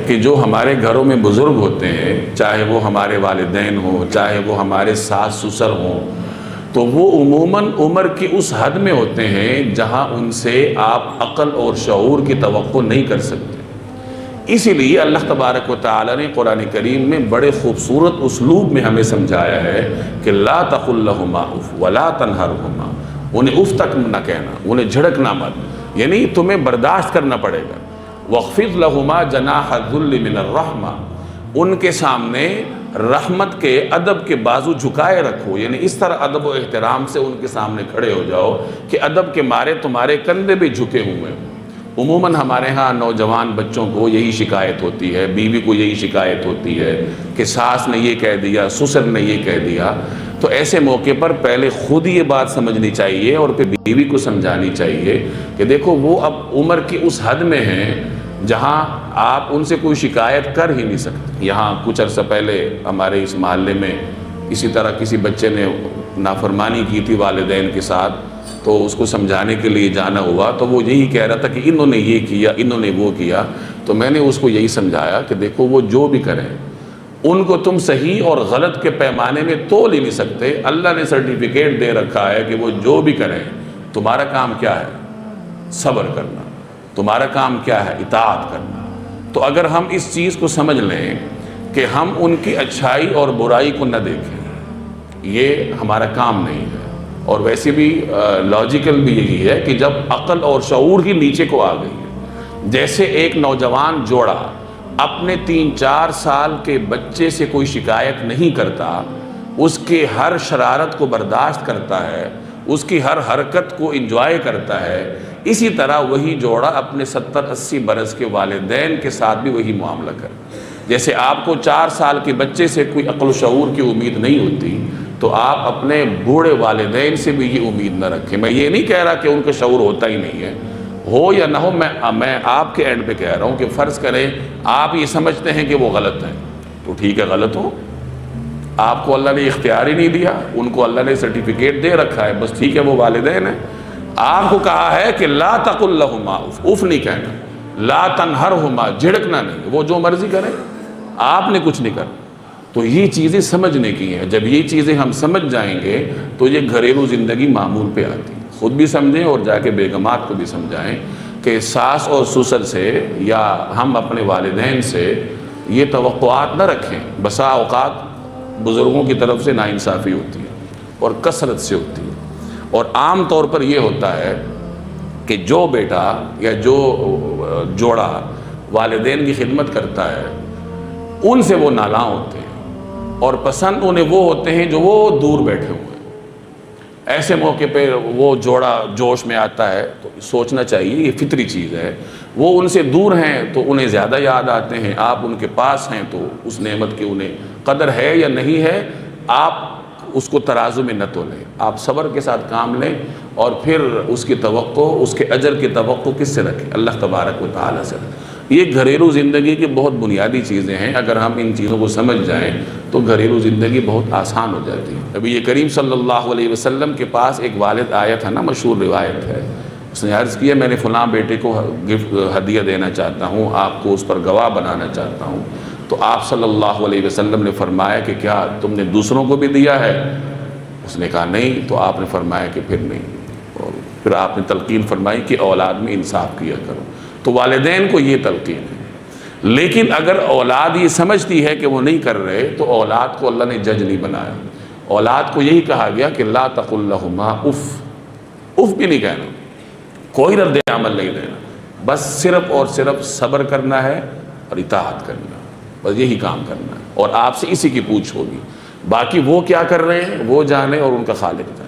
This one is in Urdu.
کہ جو ہمارے گھروں میں بزرگ ہوتے ہیں، چاہے وہ ہمارے والدین ہوں، چاہے وہ ہمارے ساس سسر ہوں، تو وہ عموماً عمر کی اس حد میں ہوتے ہیں جہاں ان سے آپ عقل اور شعور کی توقع نہیں کر سکتے۔ اسی لیے اللہ تبارک و تعالی نے قرآن کریم میں بڑے خوبصورت اسلوب میں ہمیں سمجھایا ہے کہ لا تقل لہما اف ولا تنہرہما، انہیں اف تک نہ کہنا، انہیں جھڑکنا مت، یعنی تمہیں برداشت کرنا پڑے گا۔ وَاخْفِضْ لَهُمَا جَنَاحَ الذُّلِّ مِنَ الرَّحْمَةِ، ان کے سامنے رحمت کے ادب کے بازو جھکائے رکھو، یعنی اس طرح ادب و احترام سے ان کے سامنے کھڑے ہو جاؤ کہ ادب کے مارے تمہارے کندھے بھی جھکے ہوئے ہیں۔ عموماً ہمارے ہاں نوجوان بچوں کو یہی شکایت ہوتی ہے، بیوی کو یہی شکایت ہوتی ہے کہ ساس نے یہ کہہ دیا، سسر نے یہ کہہ دیا۔ تو ایسے موقع پر پہلے خود یہ بات سمجھنی چاہیے اور پھر بیوی کو سمجھانی چاہیے کہ دیکھو وہ اب عمر کی اس حد میں ہیں جہاں آپ ان سے کوئی شکایت کر ہی نہیں سکتے۔ یہاں کچھ عرصہ پہلے ہمارے اس محلے میں اسی طرح کسی بچے نے نافرمانی کی تھی والدین کے ساتھ، تو اس کو سمجھانے کے لیے جانا ہوا تو وہ یہی کہہ رہا تھا کہ انہوں نے یہ کیا، انہوں نے وہ کیا۔ تو میں نے اس کو یہی سمجھایا کہ دیکھو وہ جو بھی کریں ان کو تم صحیح اور غلط کے پیمانے میں تول ہی نہیں سکتے۔ اللہ نے سرٹیفکیٹ دے رکھا ہے کہ وہ جو بھی کریں، تمہارا کام کیا ہے؟ صبر کرنا۔ تمہارا کام کیا ہے؟ اطاعت کرنا۔ تو اگر ہم اس چیز کو سمجھ لیں کہ ہم ان کی اچھائی اور برائی کو نہ دیکھیں، یہ ہمارا کام نہیں ہے۔ اور ویسے بھی لاجیکل بھی یہی ہے کہ جب عقل اور شعور ہی نیچے کو آ گئی ہے، جیسے ایک نوجوان جوڑا اپنے 3-4 سال کے بچے سے کوئی شکایت نہیں کرتا، اس کے ہر شرارت کو برداشت کرتا ہے، اس کی ہر حرکت کو انجوائے کرتا ہے، اسی طرح وہی جوڑا اپنے 70-80 برس کے والدین کے ساتھ بھی وہی معاملہ کرے۔ جیسے آپ کو 4 سال کے بچے سے کوئی عقل و شعور کی امید نہیں ہوتی، تو آپ اپنے بوڑھے والدین سے بھی یہ امید نہ رکھیں۔ میں یہ نہیں کہہ رہا کہ ان کا شعور ہوتا ہی نہیں ہے، ہو یا نہ ہو، میں آپ کے اینڈ پہ کہہ رہا ہوں کہ فرض کریں آپ یہ سمجھتے ہیں کہ وہ غلط ہیں، تو ٹھیک ہے، غلط ہو، آپ کو اللہ نے اختیار ہی نہیں دیا، ان کو اللہ نے سرٹیفکیٹ دے رکھا ہے، بس ٹھیک ہے وہ والدین ہیں۔ آپ کو کہا ہے کہ لا تقل لہما اف، اف نہیں کہنا، لا تنہرہما، جھڑکنا نہیں، وہ جو مرضی کریں، آپ نے کچھ نہیں کرنا۔ تو یہ چیزیں سمجھنے کی ہیں۔ جب یہ چیزیں ہم سمجھ جائیں گے تو یہ گھریلو زندگی معمول پہ آتی ہے۔ خود بھی سمجھیں اور جا کے بیگمات کو بھی سمجھائیں کہ ساس اور سسر سے یا ہم اپنے والدین سے یہ توقعات نہ رکھیں۔ بسا اوقات بزرگوں کی طرف سے ناانصافی ہوتی ہے اور کثرت سے ہوتی ہے، اور عام طور پر یہ ہوتا ہے کہ جو بیٹا یا جو جوڑا والدین کی خدمت کرتا ہے ان سے وہ نالاں ہوتے ہیں، اور پسند انہیں وہ ہوتے ہیں جو وہ دور بیٹھے ہوئے ہیں۔ ایسے موقع پہ وہ جوڑا جوش میں آتا ہے تو سوچنا چاہیے، یہ فطری چیز ہے، وہ ان سے دور ہیں تو انہیں زیادہ یاد آتے ہیں، آپ ان کے پاس ہیں تو اس نعمت کی انہیں قدر ہے یا نہیں ہے، آپ اس کو ترازو میں نہ تولیں، آپ صبر کے ساتھ کام لیں، اور پھر اس کی توقع، اس کے اجر کی توقع کس سے رکھیں؟ اللہ تبارک و تعالیٰ سے رکھیں۔ یہ گھریلو زندگی کی بہت بنیادی چیزیں ہیں، اگر ہم ان چیزوں کو سمجھ جائیں تو گھریلو زندگی بہت آسان ہو جاتی ہے۔ ابھی یہ کریم صلی اللہ علیہ وسلم کے پاس ایک والد آیا تھا نا، مشہور روایت ہے، اس نے عرض کیا میں نے فلاں بیٹے کو گفٹ ہدیہ دینا چاہتا ہوں، آپ کو اس پر گواہ بنانا چاہتا ہوں۔ تو آپ صلی اللہ علیہ وسلم نے فرمایا کہ کیا تم نے دوسروں کو بھی دیا ہے؟ اس نے کہا نہیں۔ تو آپ نے فرمایا کہ پھر نہیں، اور پھر آپ نے تلقین فرمائی کہ اولاد میں انصاف کیا کرو۔ تو والدین کو یہ تلقین ہے، لیکن اگر اولاد یہ سمجھتی ہے کہ وہ نہیں کر رہے تو اولاد کو اللہ نے جج نہیں بنایا۔ اولاد کو یہی کہا گیا کہ لا تقل لہما اف، اف بھی نہیں کہنا، کوئی رد عمل نہیں دینا، بس صرف اور صرف صبر کرنا ہے اور اطاعت کرنا، بس یہی کام کرنا ہے، اور آپ سے اسی کی پوچھ ہوگی۔ باقی وہ کیا کر رہے ہیں وہ جانے اور ان کا خالق جانے۔